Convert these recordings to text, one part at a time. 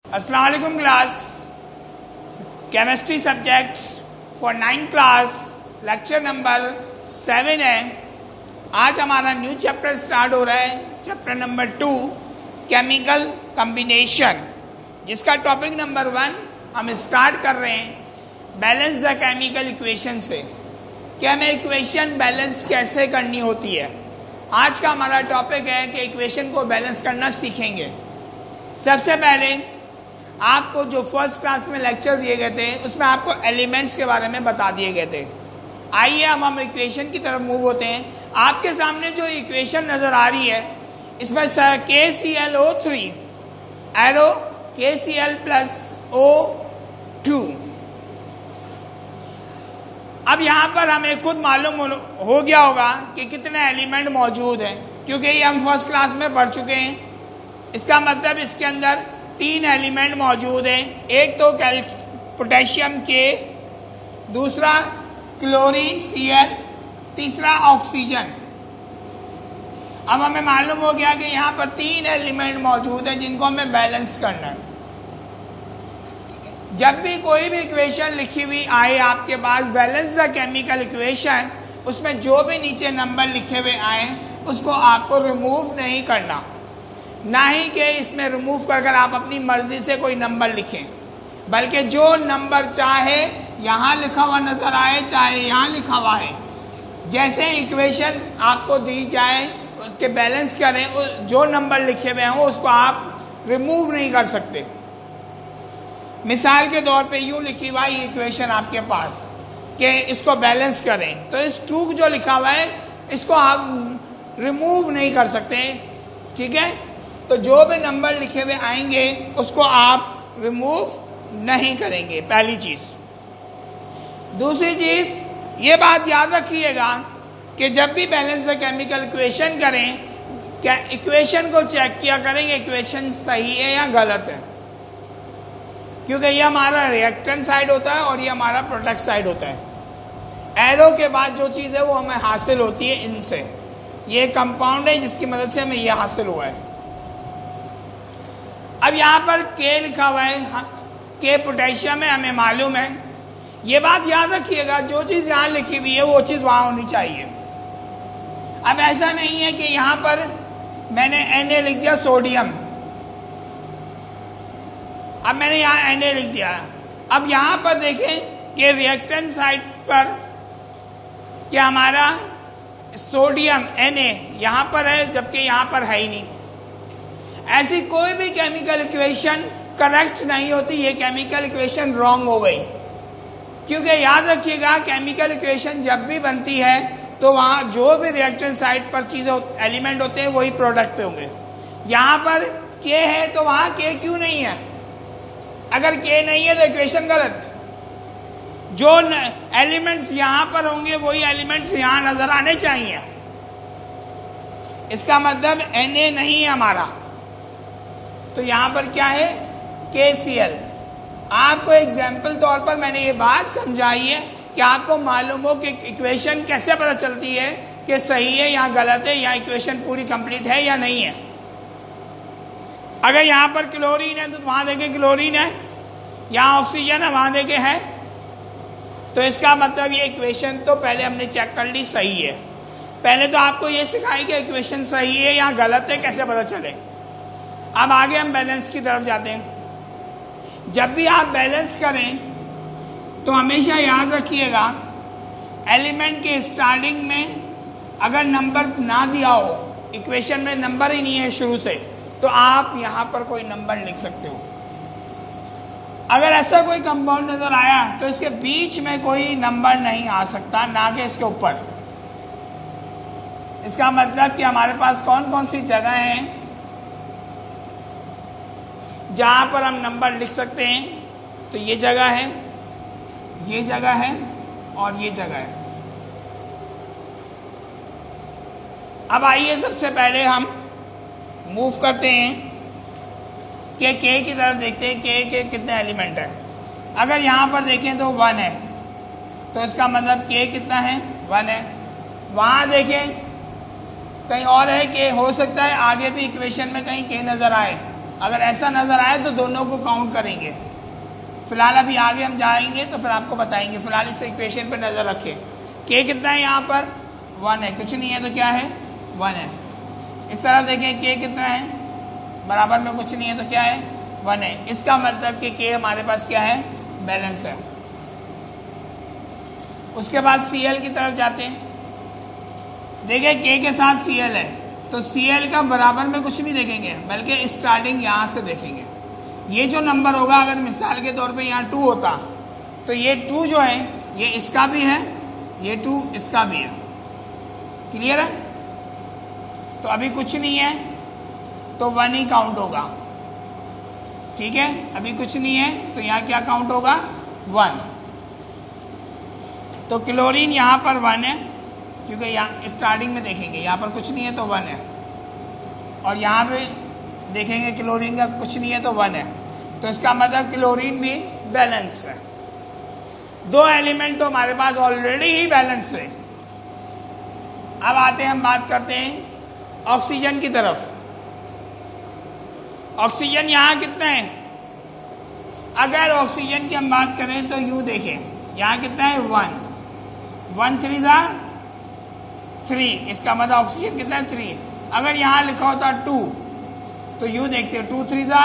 अस्सलाम वालेकुम class. Chemistry subject for 9th class lecture number 7 है। आज हमारा न्यू चैप्टर स्टार्ट हो रहा है, चैप्टर नंबर 2 केमिकल कॉम्बिनेशन, जिसका टॉपिक नंबर 1 हम स्टार्ट कर रहे हैं बैलेंस द केमिकल इक्वेशन से कि हमें इक्वेशन बैलेंस कैसे करनी होती है। आज का हमारा टॉपिक है कि इक्वेशन को बैलेंस करना सीखेंगे। सबसे पहले आपको जो फर्स्ट क्लास में लेक्चर दिए गए थे उसमें आपको एलिमेंट्स के बारे में बता दिए गए थे। आइए अब हम इक्वेशन की तरफ मूव होते हैं। आपके सामने जो इक्वेशन नजर आ रही है इसमें KClO3 arrow KCl plus O2। अब यहाँ पर हमें खुद मालूम हो गया होगा कि कितने एलिमेंट मौजूद हैं, क्योंकि ये हम फर्स्ट क्लास में पढ़ चुके हैं। इसका मतलब इसके अंदर 3 एलिमेंट मौजूद हैं। एक तो पोटेशियम K, दूसरा क्लोरीन Cl, तीसरा ऑक्सीजन। अब हमें मालूम हो गया कि यहाँ पर 3 एलिमेंट मौजूद हैं जिनको हमें बैलेंस करना है। जब भी कोई भी इक्वेशन लिखी हुई आए आपके पास बैलेंस द केमिकल इक्वेशन, उसमें जो भी नीचे नंबर लिखे हुए आए उसको आपको रिमूव नहीं करना, ना ही कि इसमें रिमूव कर आप अपनी मर्जी से कोई नंबर लिखें, बल्कि जो नंबर चाहे यहाँ लिखा हुआ नजर आए चाहे यहाँ लिखा हुआ है, जैसे इक्वेशन आपको दी जाए उसके बैलेंस करें, जो नंबर लिखे हुए हों उसको आप रिमूव नहीं कर सकते। मिसाल के तौर पे यूं लिखी हुई इक्वेशन आपके पास कि इसको बैलेंस करें, तो इस 2 जो लिखा हुआ है इसको आप रिमूव नहीं कर सकते, ठीक है। तो जो भी नंबर लिखे हुए आएंगे उसको आप रिमूव नहीं करेंगे, पहली चीज। दूसरी चीज ये बात याद रखिएगा कि जब भी बैलेंस द केमिकल इक्वेशन करें, क्या इक्वेशन को चेक किया करेंगे इक्वेशन सही है या गलत है, क्योंकि ये हमारा रिएक्टेंट साइड होता है और ये हमारा प्रोडक्ट साइड होता है। एरो के बाद जो चीज है वो हमें हासिल होती है इनसे। ये कंपाउंड है जिसकी मदद से हमें ये हासिल हुआ है। अब यहाँ पर K लिखा हुआ है, K पोटेशियम है, हमें मालूम है। ये बात याद रखिएगा, जो चीज यहाँ लिखी हुई है वो चीज वहां होनी चाहिए। अब ऐसा नहीं है कि यहाँ पर मैंने Na लिख दिया सोडियम, अब मैंने यहाँ Na लिख दिया। अब यहाँ पर देखें कि रिएक्टेंट साइड पर क्या हमारा सोडियम Na यहाँ पर है जबकि यहाँ पर है ही नहीं। ऐसी कोई भी केमिकल इक्वेशन करेक्ट नहीं होती, ये केमिकल इक्वेशन रॉन्ग हो गई। क्योंकि याद रखिएगा केमिकल इक्वेशन जब भी बनती है तो वहां जो भी रिएक्टेंट साइड पर चीजें एलिमेंट होते हैं वही प्रोडक्ट पे होंगे। यहाँ पर K है तो वहां K क्यों नहीं है? अगर K नहीं है तो इक्वेशन गलत। जो एलिमेंट्स यहां पर होंगे वही एलिमेंट्स यहां नजर आने चाहिए। इसका मतलब Na नहीं है हमारा, तो यहां पर क्या है KCl। आपको एग्जाम्पल तौर पर मैंने ये बात समझाई है कि आपको मालूम हो कि इक्वेशन कैसे पता चलती है कि सही है या गलत है, या इक्वेशन पूरी कंप्लीट है या नहीं है। अगर यहाँ पर क्लोरीन है तो वहां देखे क्लोरीन है, यहाँ ऑक्सीजन है वहां देखे है, तो इसका मतलब ये इक्वेशन तो पहले हमने चेक कर ली सही है। पहले तो आपको ये सिखाई कि इक्वेशन सही है या गलत है, कैसे पता चले। अब आगे हम बैलेंस की तरफ जाते हैं। जब भी आप बैलेंस करें तो हमेशा याद रखिएगा एलिमेंट के स्टार्टिंग में अगर नंबर ना दिया हो, इक्वेशन में नंबर ही नहीं है शुरू से, तो आप यहां पर कोई नंबर लिख सकते हो। अगर ऐसा कोई कंपाउंड नजर आया तो इसके बीच में कोई नंबर नहीं आ सकता, ना कि इसके ऊपर। इसका मतलब कि हमारे पास कौन कौन सी जगह हैं जहां पर हम नंबर लिख सकते हैं। तो ये जगह है, ये जगह है और ये जगह है। अब आइए सबसे पहले हम मूव करते हैं कि K की तरफ देखते हैं K के कितने एलिमेंट है। अगर यहां पर देखें तो 1 है, तो इसका मतलब K कितना है 1 है। वहां देखें कहीं और है K, हो सकता है आगे भी इक्वेशन में कहीं K नजर आए, अगर ऐसा नजर आए तो दोनों को काउंट करेंगे। फिलहाल अभी आगे हम जाएंगे तो फिर आपको बताएंगे। फिलहाल इस इक्वेशन पे नजर रखें। के कितना है यहाँ पर 1 है, कुछ नहीं है तो क्या है 1 है। इस तरफ देखें के कितना है, बराबर में कुछ नहीं है तो क्या है 1 है। इसका मतलब कि के हमारे पास क्या है, बैलेंस है। उसके बाद सीएल की तरफ जाते हैं। देखें के के साथ सीएल है तो सीएल का बराबर में कुछ नहीं देखेंगे, बल्कि स्टार्टिंग यहां से देखेंगे। ये जो नंबर होगा, अगर मिसाल के तौर पे यहाँ 2 होता तो ये 2 जो है ये इसका भी है, ये 2 इसका भी है। क्लियर है? तो अभी कुछ नहीं है तो 1 ही काउंट होगा। ठीक है, अभी कुछ नहीं है तो यहाँ क्या काउंट होगा 1। तो क्लोरीन यहाँ पर 1 है, क्योंकि यहाँ स्टार्टिंग में देखेंगे यहाँ पर कुछ नहीं है तो 1 है, और यहाँ पे देखेंगे क्लोरीन का कुछ नहीं है तो 1 है। तो इसका मतलब क्लोरीन भी बैलेंस है। 2 एलिमेंट तो हमारे पास ऑलरेडी ही बैलेंस है। अब आते हैं, हम बात करते हैं ऑक्सीजन की तरफ। ऑक्सीजन यहाँ कितना है, अगर ऑक्सीजन की हम बात करें तो यूं देखें, यहाँ कितना है 1 3 जा 3, इसका मतलब ऑक्सीजन कितना है 3। अगर यहाँ लिखा होता 2 तो यूं देखते हो 2 3 जा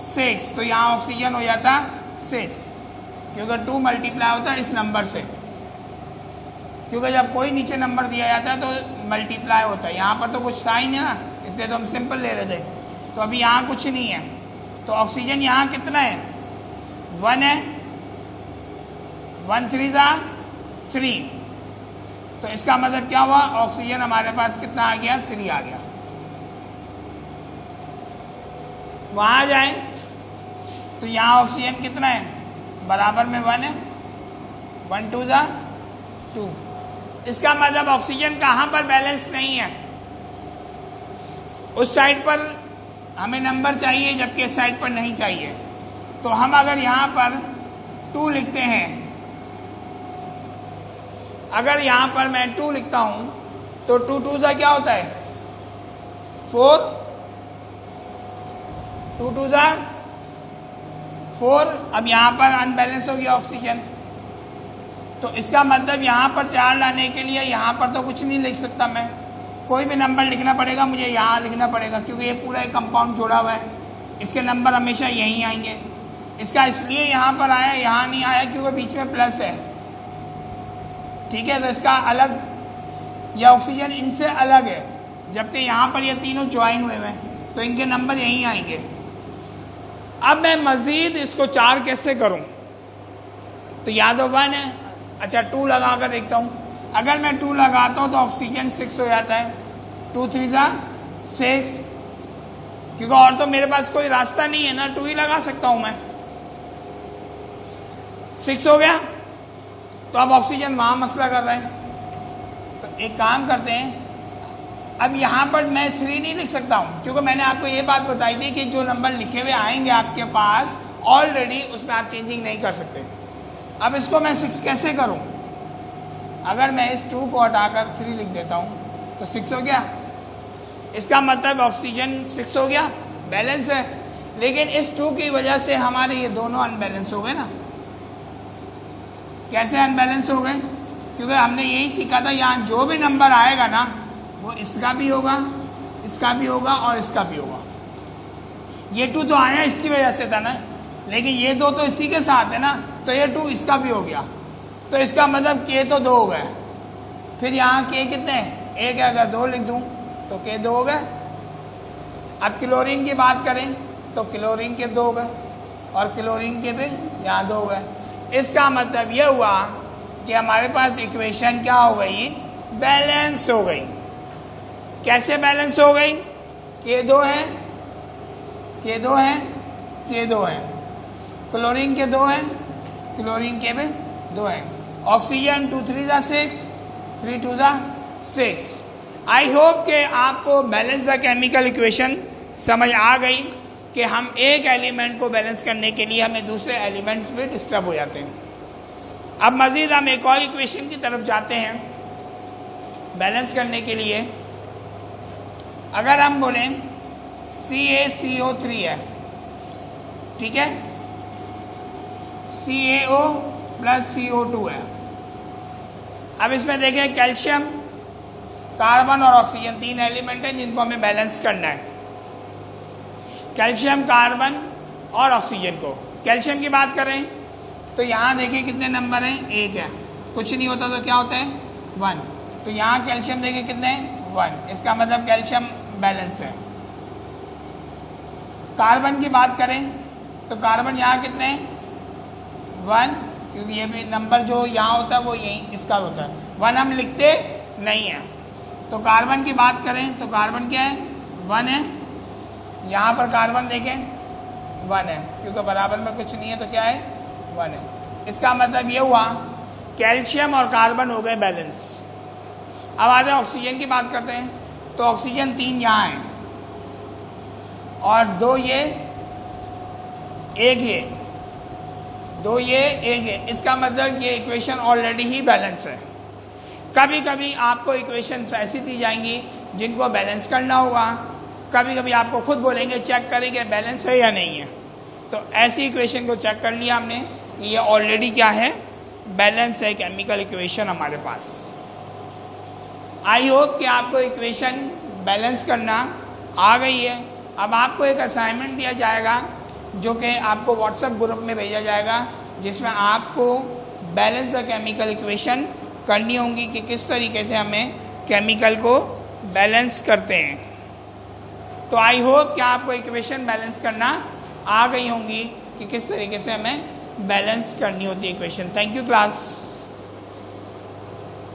6, तो यहाँ ऑक्सीजन हो जाता 6, क्योंकि 2 मल्टीप्लाई होता है इस नंबर से, क्योंकि जब कोई नीचे नंबर दिया जाता है तो मल्टीप्लाई होता है। यहाँ पर तो कुछ था ही नहीं ना, इसलिए तो हम सिंपल ले रहे थे। तो अभी यहाँ कुछ नहीं है तो ऑक्सीजन यहाँ कितना है 1 है, 1 3 जा 3, तो इसका मतलब क्या हुआ, ऑक्सीजन हमारे पास कितना आ गया 3 आ गया। वहां जाए तो यहाँ ऑक्सीजन कितना है, बराबर में 1 है, 1 2 जा 2। इसका मतलब ऑक्सीजन कहां पर बैलेंस नहीं है, उस साइड पर हमें नंबर चाहिए जबकि इस साइड पर नहीं चाहिए। तो हम अगर यहां पर 2 लिखते हैं, अगर यहां पर मैं 2 लिखता हूं तो 2 2 जा क्या होता है 4, 2 2 जा 4। अब यहां पर अनबैलेंस हो गया ऑक्सीजन, तो इसका मतलब यहां पर 4 लाने के लिए यहां पर तो कुछ नहीं लिख सकता मैं, कोई भी नंबर लिखना पड़ेगा मुझे, यहां लिखना पड़ेगा, क्योंकि ये पूरा एक कंपाउंड जोड़ा हुआ है, इसके नंबर हमेशा यहीं आएंगे। इसका इसलिए यहां पर आया, यहां नहीं आया क्योंकि बीच में प्लस है। ठीक है, तो इसका अलग, यह ऑक्सीजन इनसे अलग है, जबकि यहां पर ये तीनों ज्वाइन हुए हैं, तो इनके नंबर यहीं आएंगे। अब मैं मजीद इसको 4 कैसे करूं, तो या तो 1 है, अच्छा 2 लगा कर देखता हूं। अगर मैं 2 लगाता हूं तो ऑक्सीजन 6 हो जाता है, 2 3 जा 6, क्योंकि और तो मेरे पास कोई रास्ता नहीं है ना, 2 ही लगा सकता हूं मैं। 6 हो गया, तो अब ऑक्सीजन वहां मसला कर रहे हैं। तो एक काम करते हैं, अब यहां पर मैं 3 नहीं लिख सकता हूं, क्योंकि मैंने आपको ये बात बताई थी कि जो नंबर लिखे हुए आएंगे आपके पास ऑलरेडी, उसमें आप चेंजिंग नहीं कर सकते। अब इसको मैं 6 कैसे करूं, अगर मैं इस 2 को हटाकर 3 लिख देता हूं तो 6 हो गया। इसका मतलब ऑक्सीजन 6 हो गया, बैलेंस है। लेकिन इस 2 की वजह से हमारे ये दोनों अनबैलेंस हो गए ना। कैसे अनबैलेंस हो गए, क्योंकि हमने यही सीखा था, यहाँ जो भी नंबर आएगा ना वो इसका भी होगा, इसका भी होगा और इसका भी होगा। ये 2 तो आया इसकी वजह से था ना, लेकिन ये 2 तो इसी के साथ है ना, तो ये 2 इसका भी हो गया। तो इसका मतलब के तो 2 हो गए। फिर यहाँ के कितने हैं, 1 है, अगर 2 लिख दूं तो के 2 हो गए। अब क्लोरीन की बात करें तो क्लोरीन के 2 हो गए, और क्लोरीन के भी यहाँ 2 हो गए। इसका मतलब यह हुआ कि हमारे पास इक्वेशन क्या हो गई, बैलेंस हो गई। कैसे बैलेंस हो गई, के 2 है, के 2 है, के 2 है, क्लोरीन के 2 है, क्लोरीन के भी 2 है, ऑक्सीजन 2 3 जा 6, 3 2 जा 6। आई होप के आपको बैलेंस द केमिकल इक्वेशन समझ आ गई कि हम एक एलिमेंट को बैलेंस करने के लिए हमें दूसरे एलिमेंट्स भी डिस्टर्ब हो जाते हैं। अब मजीद हम एक और इक्वेशन की तरफ जाते हैं बैलेंस करने के लिए। अगर हम बोलें CaCO3 है, ठीक है, CaO प्लस CO2 है। अब इसमें देखें कैल्शियम, कार्बन और ऑक्सीजन 3 एलिमेंट हैं जिनको हमें बैलेंस करना है, कैल्शियम, कार्बन और ऑक्सीजन को। कैल्शियम की बात करें तो यहाँ देखिए कितने नंबर हैं, 1 है, कुछ नहीं होता तो क्या होता है 1, तो यहाँ कैल्शियम देखिए कितने 1, इसका मतलब कैल्शियम बैलेंस है। कार्बन की बात करें तो कार्बन यहाँ कितने 1, क्योंकि ये भी नंबर जो यहाँ होता है वो यही इसका होता है, 1 हम लिखते नहीं है। तो कार्बन की बात करें तो कार्बन क्या है 1 है, यहाँ पर कार्बन देखें 1 है, क्योंकि बराबर में कुछ नहीं है तो क्या है 1 है। इसका मतलब ये हुआ कैल्शियम और कार्बन हो गए बैलेंस। अब आते हैं ऑक्सीजन की बात करते हैं, तो ऑक्सीजन 3 यहाँ है और 2 ये, 1 ये, 2 ये, 1 ये, इसका मतलब ये इक्वेशन ऑलरेडी ही बैलेंस है। कभी कभी आपको इक्वेशंस ऐसी दी जाएंगी जिनको बैलेंस करना होगा, कभी कभी आपको खुद बोलेंगे चेक करें कि बैलेंस है या नहीं है, तो ऐसी इक्वेशन को चेक कर लिया हमने, ये ऑलरेडी क्या है बैलेंस है केमिकल इक्वेशन हमारे पास। आई होप कि आपको इक्वेशन बैलेंस करना आ गई है। अब आपको एक असाइनमेंट दिया जाएगा जो कि आपको व्हाट्सएप ग्रुप में भेजा जाएगा, जिसमें आपको बैलेंस द केमिकल इक्वेशन करनी होंगी कि किस तरीके से हमें केमिकल को बैलेंस करते हैं। तो आई होप कि आपको इक्वेशन बैलेंस करना आ गई होंगी कि किस तरीके से हमें बैलेंस करनी होती है इक्वेशन। Thank you class.